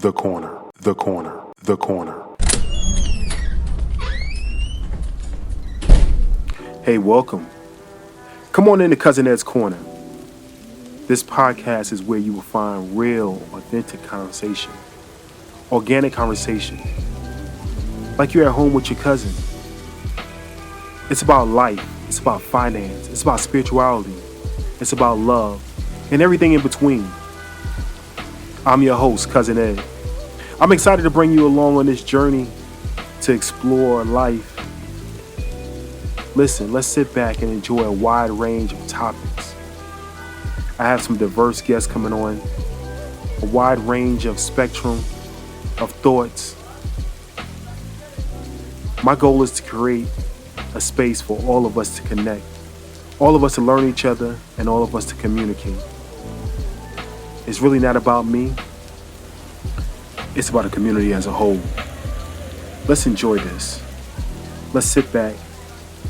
The corner, the corner, the corner. Hey, welcome. Come on into Cousin Ed's Corner. This podcast is where you will find real, authentic conversation, organic conversation, like you're at home with your cousin. It's about life, it's about finance, it's about spirituality, it's about love, and everything in between. I'm your host, Cousin Ed. I'm excited to bring you along on this journey to explore life. Listen, let's sit back and enjoy a wide range of topics. I have some diverse guests coming on, a wide range of spectrum of thoughts. My goal is to create a space for all of us to connect, all of us to learn each other, and all of us to communicate. It's really not about me. It's about the community as a whole. Let's enjoy this. Let's sit back.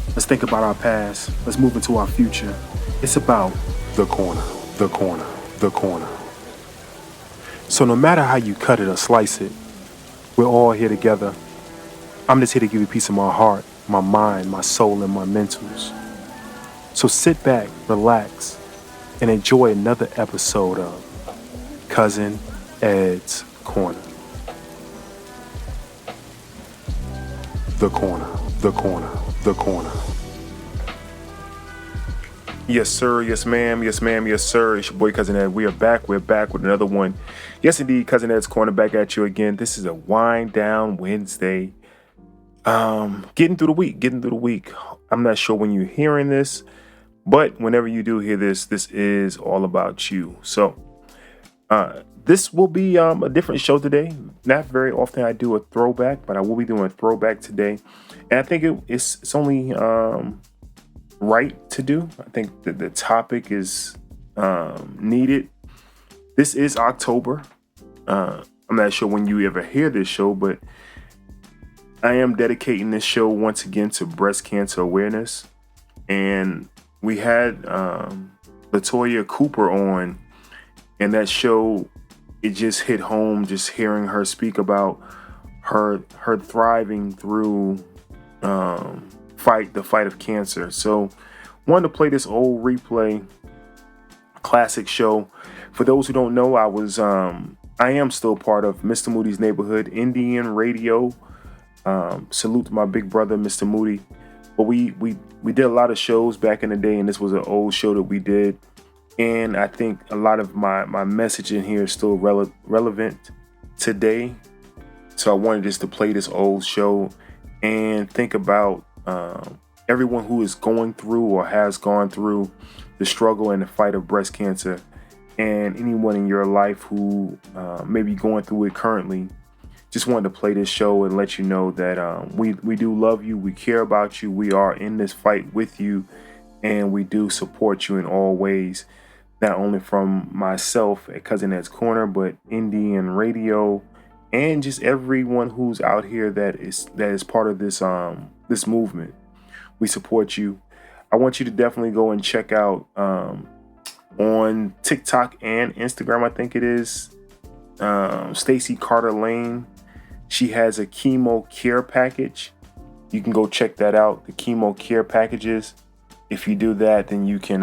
Let's think about our past. Let's move into our future. It's about the corner, the corner, the corner. So no matter how you cut it or slice it, we're all here together. I'm just here to give you a piece of my heart, my mind, my soul, and my mentals. So sit back, relax, and enjoy another episode of Cousin Ed's Corner. The corner, the corner, the corner. Yes, sir. Yes, ma'am. Yes, ma'am. Yes, sir. It's your boy, Cousin Ed. We are back. We're back with another one. Yes, indeed. Cousin Ed's Corner back at you again. This is a wind down Wednesday. Getting through the week. I'm not sure when you're hearing this, but whenever you do hear this, this is all about you. So, this will be a different show today. Not very often I do a throwback, but I will be doing a throwback today. And I think it's only right to do. I think that the topic is needed. This is October. I'm not sure when you ever hear this show, but I am dedicating this show once again to breast cancer awareness. And we had Latoya Cooper on, and that show, it just hit home just hearing her speak about her thriving through the fight of cancer. So wanted to play this old replay, classic show. For those who don't know, I am still part of Mr. Moody's Neighborhood, NDN Radio. Salute to my big brother, Mr. Moody. But we did a lot of shows back in the day, and this was an old show that we did. And I think a lot of my message in here is still relevant today. So I wanted just to play this old show and think about everyone who is going through or has gone through the struggle and the fight of breast cancer, and anyone in your life who may be going through it currently. Just wanted to play this show and let you know that we do love you. We care about you. We are in this fight with you, and we do support you in all ways. Not only from myself at Cousin Ed's Corner, but NDN Radio, and just everyone who's out here that is part of this movement. We support you. I want you to definitely go and check out on TikTok and Instagram, I think it is, Stacey Carter Lane. She has a chemo care package. You can go check that out, the chemo care packages. If you do that, then you can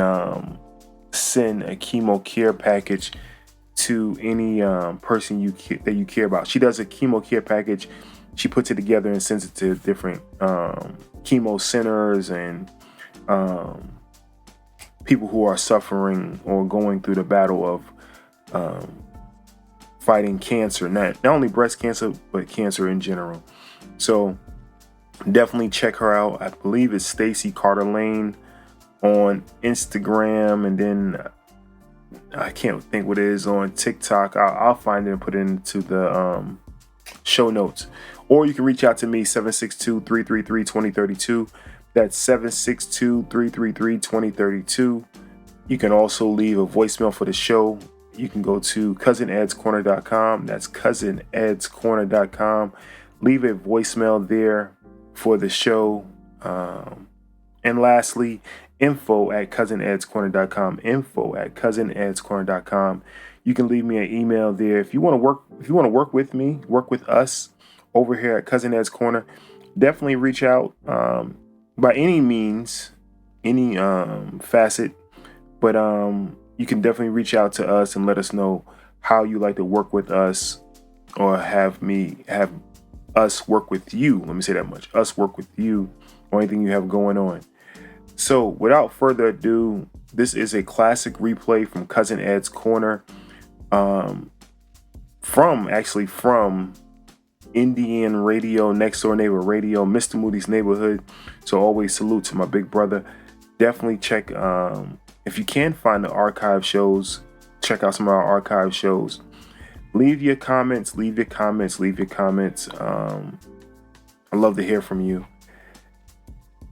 send a chemo care package to any person that you care about. She does a chemo care package. She puts it together and sends it to different chemo centers and people who are suffering or going through the battle of fighting cancer, not only breast cancer, but cancer in general. So definitely check her out. I believe it's Stacey Carter Lane on Instagram, and then I can't think what it is on TikTok. I'll find it and put it into the show notes. Or you can reach out to me, 762-333-2032. That's 762-333-2032. You can also leave a voicemail for the show. You can go to cousinedscorner.com. That's cousinedscorner.com. Leave a voicemail there for the show. And lastly, info@cousinedscorner.com. Info@cousinedscorner.com. You can leave me an email there. If you want to work with me, work with us over here at Cousin Ed's Corner, definitely reach out by any means, any facet. But you can definitely reach out to us and let us know how you like to work with us, or have us work with you. Let me say that much. Us work with you on anything you have going on. So without further ado, this is a classic replay from Cousin Ed's Corner, from NDN Radio, Next Door Neighbor Radio, Mr. Moody's Neighborhood. So always salute to my big brother. Definitely check, if you can find the archive shows, check out some of our archive shows. Leave your comments. I love to hear from you.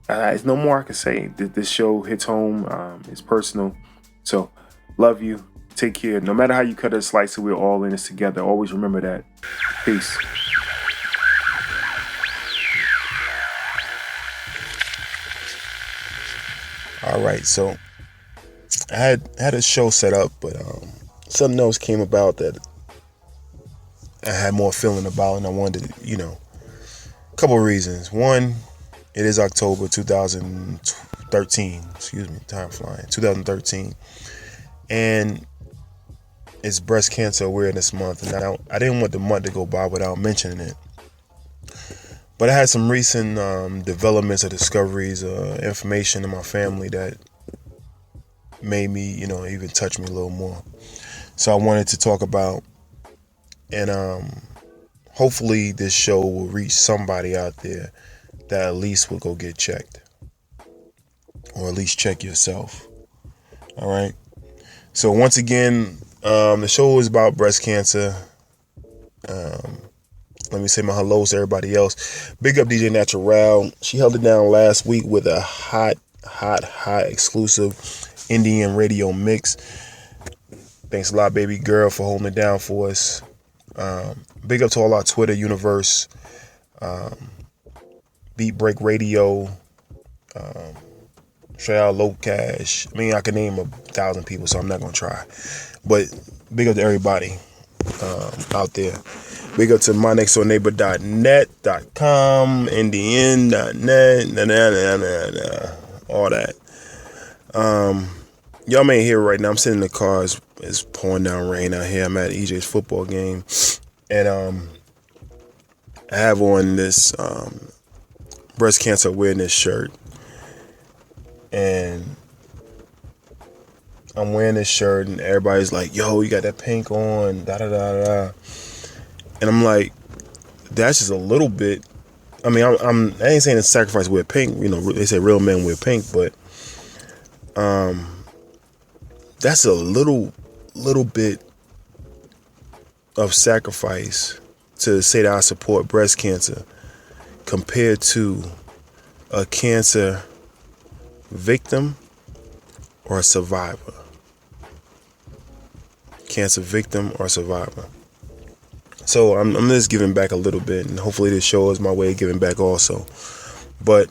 There's no more I can say. This show hits home. It's personal. So, love you. Take care. No matter how you cut or slice it, we're all in this together. Always remember that. Peace. All right, so I had a show set up, but something else came about that I had more feeling about, and I wanted to, a couple of reasons. One, it is October 2013. Excuse me, time flying. 2013, and it's Breast Cancer Awareness Month, and I didn't want the month to go by without mentioning it. But I had some recent developments or discoveries, information in my family that made me, even touch me a little more. So I wanted to talk about, and hopefully this show will reach somebody out there that at least will go get checked, or at least check yourself. All right. So once again, the show is about breast cancer. Let me say my hellos to everybody else. Big up DJ Natural. She held it down last week with a hot exclusive NDN radio mix. Thanks a lot, baby girl, for holding it down for us. Big up to all our Twitter universe. Beat Break Radio. Straight out Low Cash. I mean, I can name 1,000 people, so I'm not going to try. But big up to everybody out there. Big up to mynextdoorneighbor.net.com, ndn.net, all that. Y'all may hear right now, I'm sitting in the car. It's pouring down rain out here. I'm at EJ's football game. And I have on this breast cancer awareness shirt. And I'm wearing this shirt, and everybody's like, yo, you got that pink on, da-da-da-da. And I'm like, that's just a little bit. I mean, I ain't saying it's sacrifice wear pink. They say real men wear pink, but that's a little bit of sacrifice to say that I support breast cancer compared to a cancer victim or a survivor. Cancer victim or survivor. So I'm just giving back a little bit, and hopefully this show is my way of giving back also. But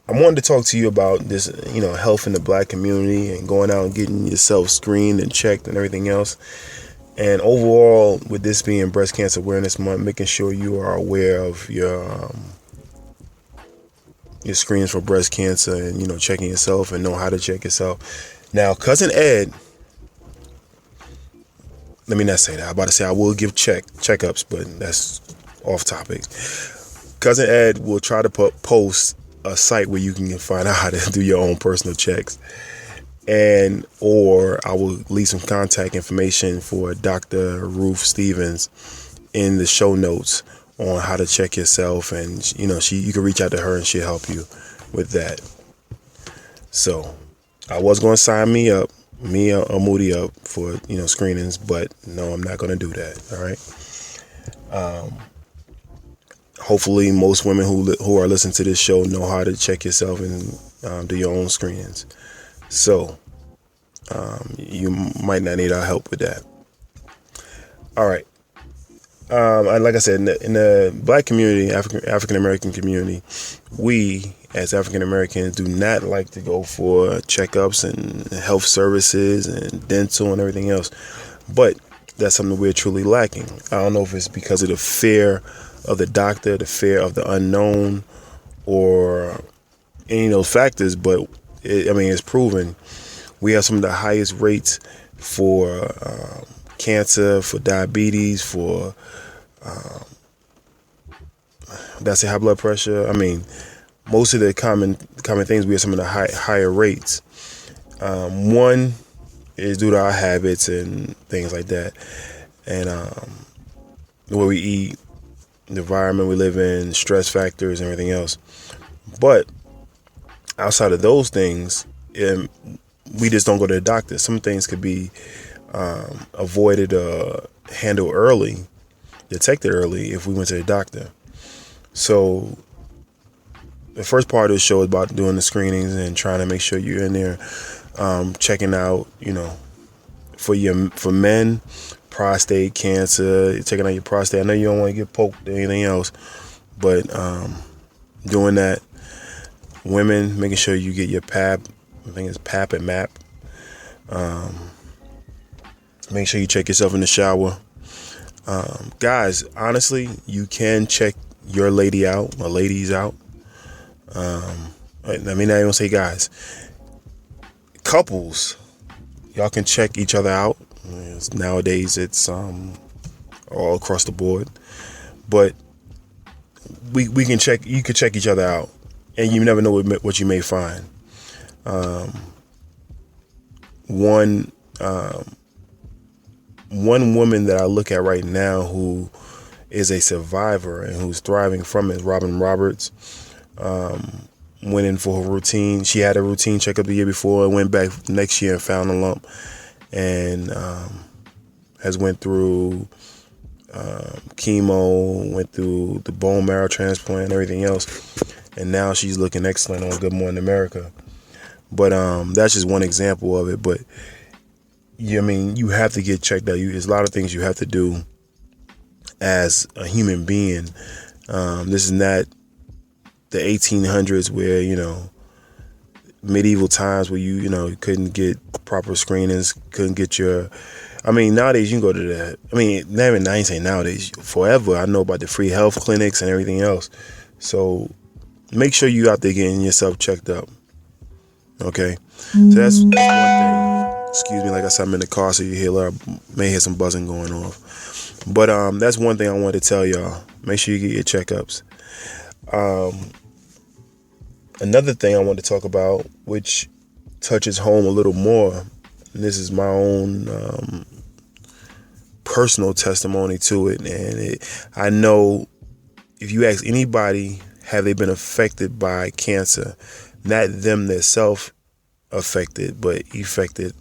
I wanted to talk to you about this, health in the black community and going out and getting yourself screened and checked and everything else. And overall, with this being Breast Cancer Awareness Month, making sure you are aware of your screens for breast cancer and, checking yourself and know how to check yourself. Now, Cousin Ed, let me not say that. I'm about to say I will give checkups, but that's off topic. Cousin Ed will try to post a site where you can find out how to do your own personal checks. Or I will leave some contact information for Dr. Ruth Stevens in the show notes on how to check yourself, and you can reach out to her and she'll help you with that. So I was going to sign me or Moody up for screenings, but no, I'm not going to do that. All right. Hopefully most women who are listening to this show know how to check yourself and do your own screenings. So you might not need our help with that. All right. Like I said, in the black community, African American community, we as African Americans, do not like to go for checkups and health services and dental and everything else. But that's something we're truly lacking. I don't know if it's because of the fear of the doctor, the fear of the unknown, or any of those factors, but it's proven we have some of the highest rates for cancer, for diabetes, for that's high blood pressure. Most of the common things, we have some of the higher rates. One is due to our habits and things like that, and the way we eat, the environment we live in, stress factors, and everything else. But outside of those things, we just don't go to the doctor. Some things could be avoided, handled early, detected early if we went to the doctor. So the first part of the show is about doing the screenings and trying to make sure you're in there, checking out, for men, prostate cancer, checking out your prostate. I know you don't want to get poked or anything else, but doing that. Women, making sure you get your PAP. I think it's PAP and MAP. Make sure you check yourself in the shower. Guys, honestly, you can check your lady out, or ladies out. I not even say guys. Couples, y'all can check each other out. Nowadays, it's all across the board. But we can check. You can check each other out, and you never know what you may find. One woman that I look at right now who is a survivor and who's thriving from it is Robin Roberts. Went in for her routine. She had a routine checkup the year before, went back next year and found a lump, and has went through chemo, went through the bone marrow transplant and everything else, and now she's looking excellent on Good Morning America. But that's just one example of it. But you have to get checked out. There's a lot of things you have to do as a human being. This is not the 1800s where, medieval times where you couldn't get proper screenings, couldn't get your, nowadays you can go to the, I ain't saying nowadays, forever. I know about the free health clinics and everything else. So make sure you out there getting yourself checked up. Okay. So that's one thing. Excuse me, like I said, I'm in the car, so you may hear some buzzing going off. But that's one thing I wanted to tell y'all. Make sure you get your checkups. Another thing I want to talk about, which touches home a little more, and this is my own personal testimony to it. And I know if you ask anybody, have they been affected by cancer? Not them themselves affected, but affected.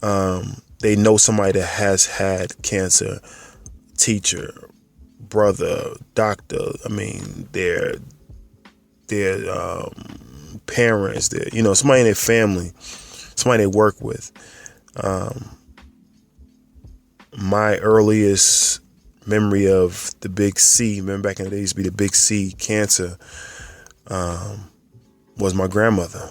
They know somebody that has had cancer, teacher, brother, doctor. Their parents, somebody in their family, somebody they work with. My earliest memory of the big C, remember back in the day, used to be the big C, cancer, was my grandmother.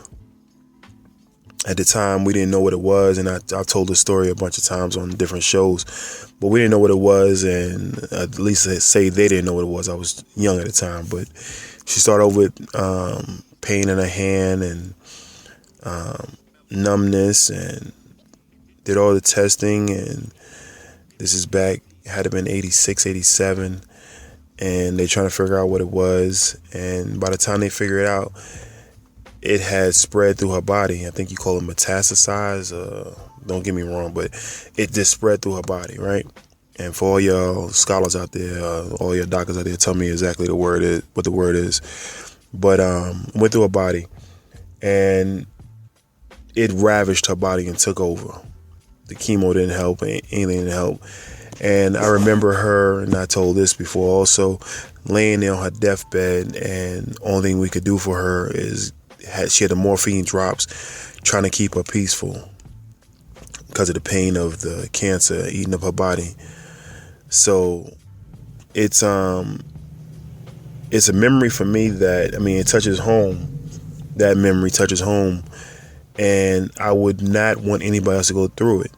At the time, we didn't know what it was, and I told the story a bunch of times on different shows, but we didn't know what it was, and at least say they didn't know what it was. I was young at the time, but she started off with pain in her hand and numbness, and did all the testing, and this is back, had to been 86, 87, and they trying to figure out what it was, and by the time they figure it out, it had spread through her body. I think you call it metastasize. Don't get me wrong, but it just spread through her body, right? And for all y'all scholars out there, all your doctors out there, tell me exactly what the word is. But went through her body, and it ravaged her body and took over. The chemo didn't help, anything didn't help. And I remember her, and I told this before also, laying there on her deathbed, and only thing we could do for her is she had the morphine drops, trying to keep her peaceful because of the pain of the cancer eating up her body. So it's a memory for me that, it touches home. that memory touches home, and I would not want anybody else to go through it.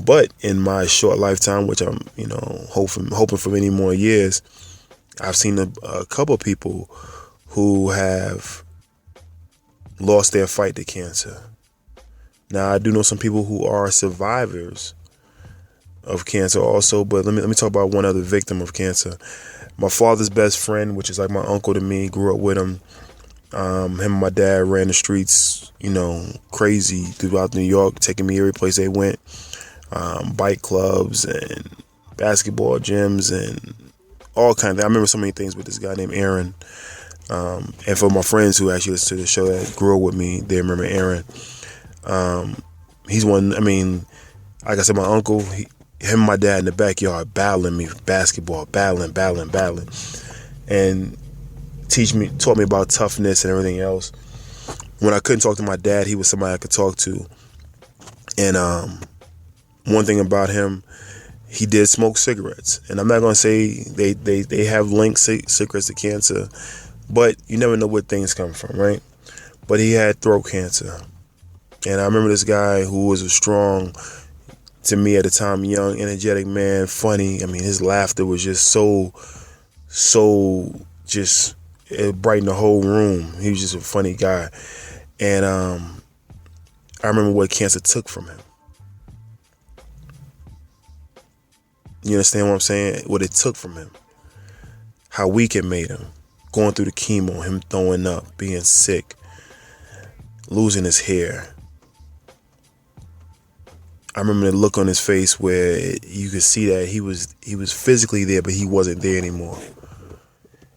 But in my short lifetime, which I'm, hoping for many more years, I've seen a couple of people who have lost their fight to cancer. Now, I do know some people who are survivors of cancer also, but let me talk about one other victim of cancer. My father's best friend, which is like my uncle to me, grew up with him. Him and my dad ran the streets, crazy throughout New York, taking me every place they went. Bike clubs and basketball gyms and all kinds of things. I remember so many things with this guy named Aaron. And for my friends who actually listen to the show that grew up with me, they remember Aaron. He's one, like I said, my uncle, him and my dad in the backyard battling me for basketball, battling. And taught me about toughness and everything else. When I couldn't talk to my dad, he was somebody I could talk to. And one thing about him, he did smoke cigarettes. And I'm not going to say they have linked cigarettes to cancer, but you never know where things come from, right? But he had throat cancer. And I remember this guy who was a strong, to me at the time, young, energetic man, funny. His laughter was just so just, it brightened the whole room. He was just a funny guy. And I remember what cancer took from him. You understand what I'm saying? What it took from him. How weak it made him. Going through the chemo, him throwing up, being sick, losing his hair. I remember the look on his face where you could see that he was physically there, but he wasn't there anymore.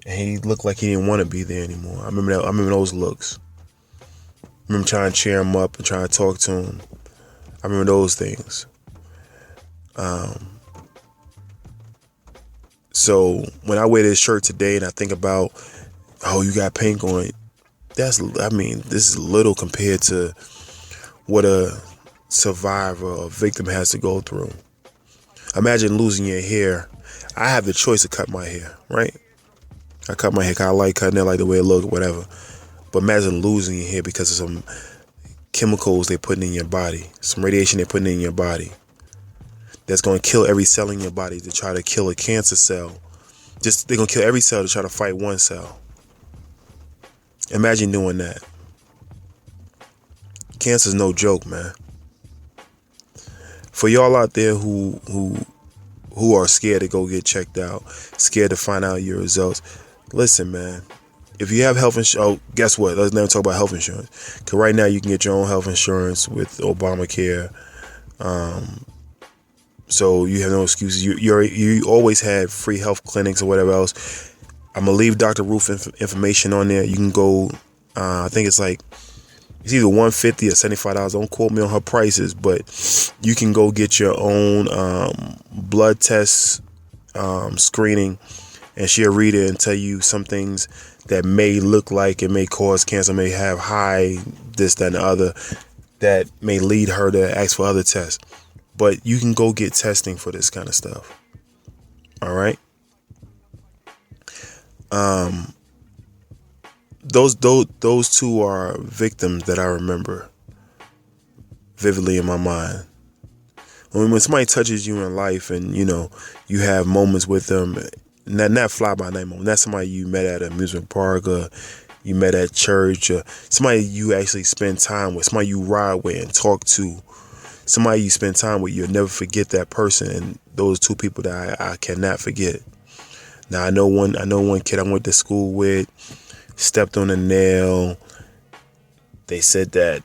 And he looked like he didn't want to be there anymore. I remember those looks. I remember trying to cheer him up and trying to talk to him. I remember those things. So when I wear this shirt today and I think about, you got paint on it, this is little compared to what a survivor or victim has to go through. Imagine losing your hair. I have the choice to cut my hair, right? I cut my hair because I like cutting it, I like the way it looks, whatever. But imagine losing your hair because of some chemicals they're putting in your body, some radiation they're putting in your body. That's going to kill every cell in your body to try to kill a cancer cell. They're going to kill every cell to try to fight one cell. Imagine doing that. Cancer's no joke, man. For y'all out there who are scared to go get checked out, scared to find out your results, listen, man. If you have health insurance, guess what? Let's never talk about health insurance. Because right now you can get your own health insurance with Obamacare. So you have no excuses. You always had free health clinics or whatever else. I'm gonna leave Dr. Roof information on there. You can go. I think it's either $150 or $75. Don't quote me on her prices, but you can go get your own blood test screening, and she'll read it and tell you some things that may look like it may cause cancer, may have high this, that, and the other, that may lead her to ask for other tests. But you can go get testing for this kind of stuff. All right. Those two are victims that I remember vividly in my mind. When somebody touches you in life and, you have moments with them, not fly by night moment, not somebody you met at an amusement park or you met at church or somebody you actually spend time with, somebody you ride with and talk to, somebody you spend time with, you'll never forget that person. And those two people that I cannot forget. Now I know one kid I went to school with stepped on a nail. They said that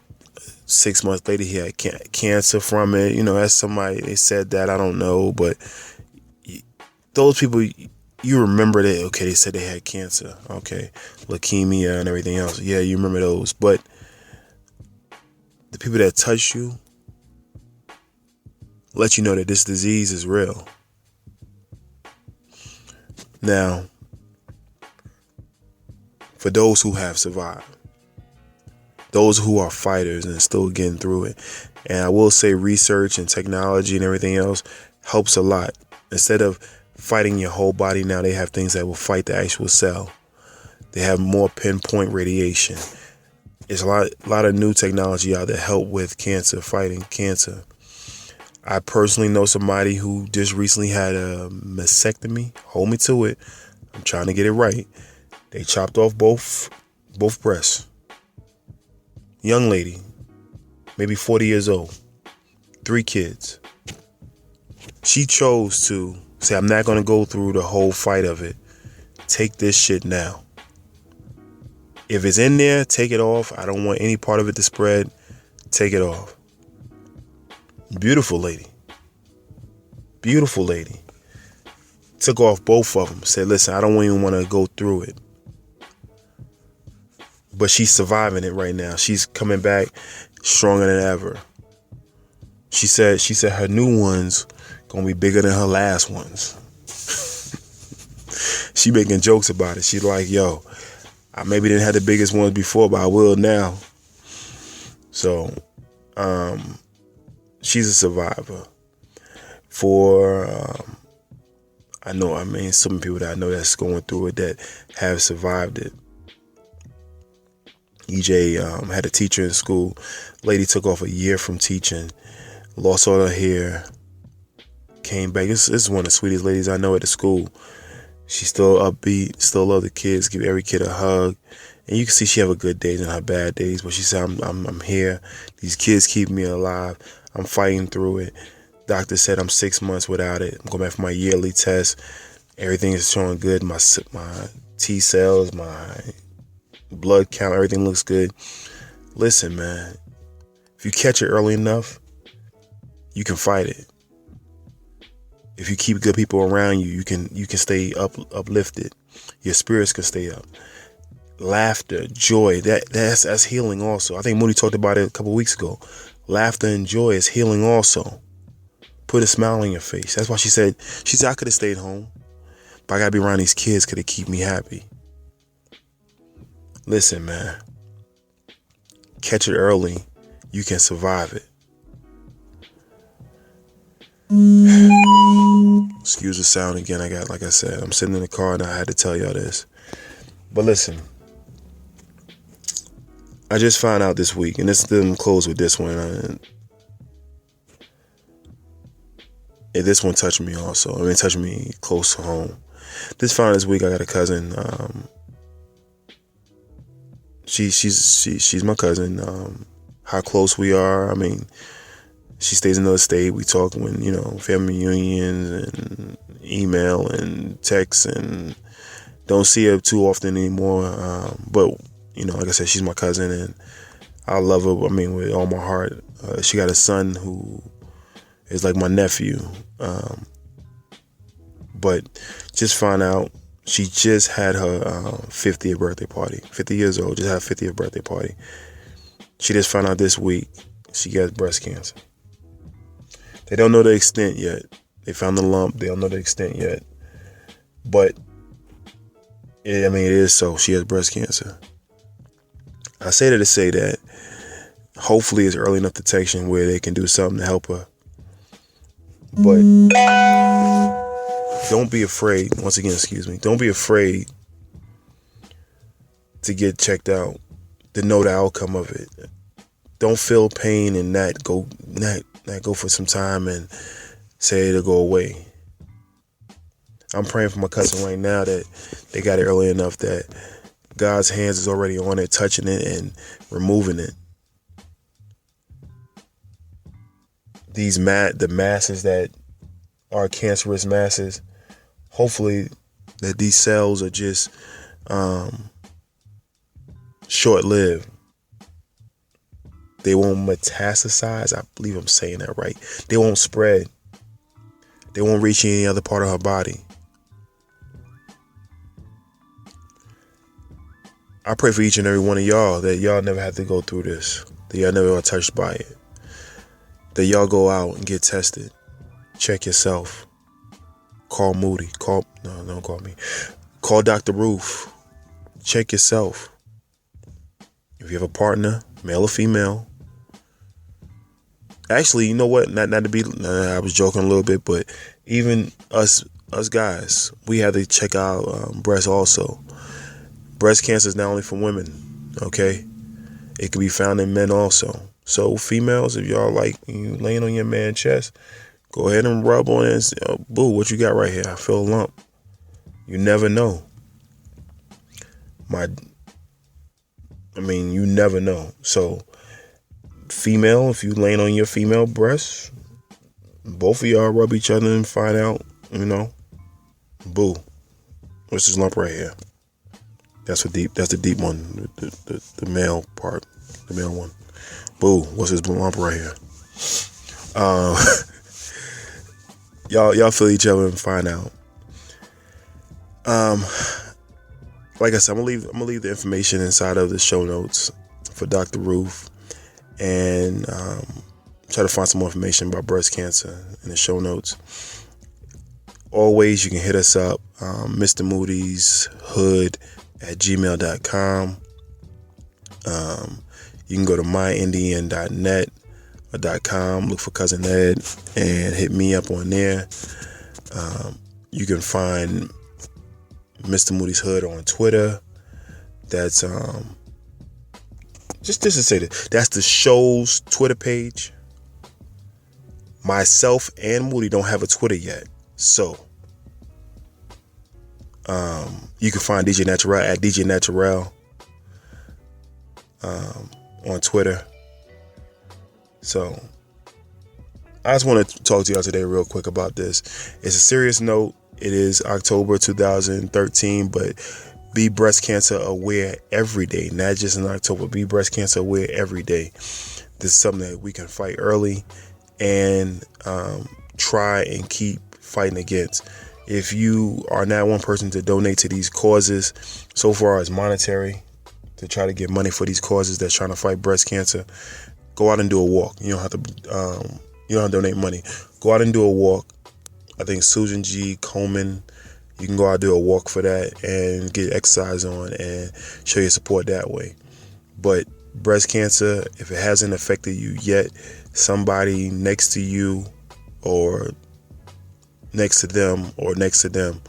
6 months later he had cancer from it. That's somebody, they said that, I don't know, but those people, you remember that, okay, they said they had cancer, okay, leukemia and everything else. Yeah, you remember those. But the people that touch you let you know that this disease is real. Now, for those who have survived, those who are fighters and still getting through it, and I will say research and technology and everything else helps a lot. Instead of fighting your whole body, now they have things that will fight the actual cell. They have more pinpoint radiation. There's a lot of new technology out there help with cancer, fighting cancer. I personally know somebody who just recently had a mastectomy. Hold me to it. I'm trying to get it right. They chopped off both breasts. Young lady, maybe 40 years old, 3 kids. She chose to say, I'm not going to go through the whole fight of it. Take this shit now. If it's in there, take it off. I don't want any part of it to spread. Take it off. Beautiful lady. Beautiful lady. Took off both of them. Said, listen, I don't even want to go through it. But she's surviving it right now. She's coming back stronger than ever. She said her new ones gonna be bigger than her last ones. She making jokes about it. She's like, yo, I maybe didn't have the biggest ones before, but I will now. So, she's a survivor. So many people that I know that's going through it that have survived it. EJ had a teacher in school. Lady took off a year from teaching, lost all her hair, came back. This is one of the sweetest ladies I know at the school. She's still upbeat, still love the kids, give every kid a hug. And you can see she have a good days and her bad days, but she said, I'm here. These kids keep me alive. I'm fighting through it. Doctor said I'm 6 months without it. I'm going back for my yearly test. Everything is showing good. My T cells, my blood count, everything looks good. Listen, man, if you catch it early enough, you can fight it. If you keep good people around you, you can stay uplifted. Your spirits can stay up. Laughter, joy, that's healing also. I think Moody talked about it a couple weeks ago. Laughter and joy is healing also. Put a smile on your face. That's why she said I could have stayed home, but I gotta be around these kids because they keep me happy. Listen, man, catch it early, you can survive it. Excuse the sound again. Like I said, I'm sitting in the car and I had to tell y'all this. But listen, I just found out this week, and this didn't close with this one. And this one touched me also. I mean, it touched me close to home. This week, I got a cousin. She's my cousin. How close we are. I mean, she stays in another state. We talk when, family reunions and email and text, and don't see her too often anymore. But, like I said, she's my cousin and I love her. I mean, with all my heart. She got a son who is like my nephew. But just found out she just had her 50th birthday party. 50 years old, just had a 50th birthday party. She just found out this week she got breast cancer. They don't know the extent yet. They found the lump. They don't know the extent yet. But, it is so. She has breast cancer. I say that to say that hopefully it's early enough detection where they can do something to help her. But don't be afraid. Once again, excuse me. Don't be afraid to get checked out, to know the outcome of it. Don't feel pain and not go for some time and say it'll go away. I'm praying for my cousin right now that they got it early enough that God's hands is already on it, touching it and removing it. The masses that are cancerous masses, hopefully that these cells are just short-lived. They won't metastasize. I believe I'm saying that right. They won't spread. They won't reach any other part of her body. I pray for each and every one of y'all that y'all never have to go through this, that y'all never are touched by it, that y'all go out and get tested, check yourself, call Moody, don't call me, call Dr. Roof, check yourself. If you have a partner, male or female, actually, you know what, I was joking a little bit, but even us guys, we have to check our breasts also. Breast cancer is not only for women, okay? It can be found in men also. So females, if y'all like you laying on your man chest, go ahead and rub on it and say, oh, boo, what you got right here? I feel a lump. You never know. You never know. So female, if you laying on your female breast, both of y'all rub each other and find out, boo, what's this lump right here? That's the deep one, the male part, the male one. Boo, what's this lump right here? Y'all feel each other and find out. Like I said, I'm gonna leave the information inside of the show notes for Dr. Ruth, and try to find some more information about breast cancer in the show notes. Always, you can hit us up, Mr. Moody's Hood at gmail.com. You can go to myndn.net or .com, look for Cousin Ed, and hit me up on there. You can find Mr. Moody's Hood on Twitter. That's just to say that that's the show's Twitter page. Myself and Moody don't have a Twitter yet, so you can find DJ Natural at DJ Natural on Twitter. So I just want to talk to y'all today real quick about this. It's a serious note. It is October 2013, but be breast cancer aware every day, not just in October. Be breast cancer aware every day. This is something that we can fight early and try and keep fighting against. If you are not one person to donate to these causes, so far as monetary, to try to get money for these causes that's trying to fight breast cancer, go out and do a walk. You don't have to donate money. Go out and do a walk. I think Susan G. Komen, you can go out and do a walk for that and get exercise on and show your support that way. But breast cancer, if it hasn't affected you yet, somebody next to you or next to them,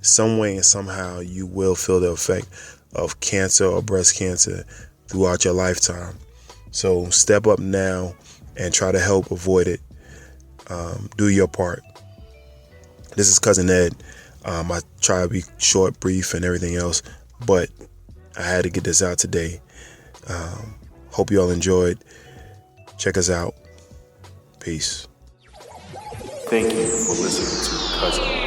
some way and somehow you will feel the effect of cancer or breast cancer throughout your lifetime. So step up now and try to help avoid it. Do your part. This is Cousin Ed. I try to be short, brief, and everything else, but I had to get this out today. Hope you all enjoyed. Check us out. Peace. Thank you for listening to Cousin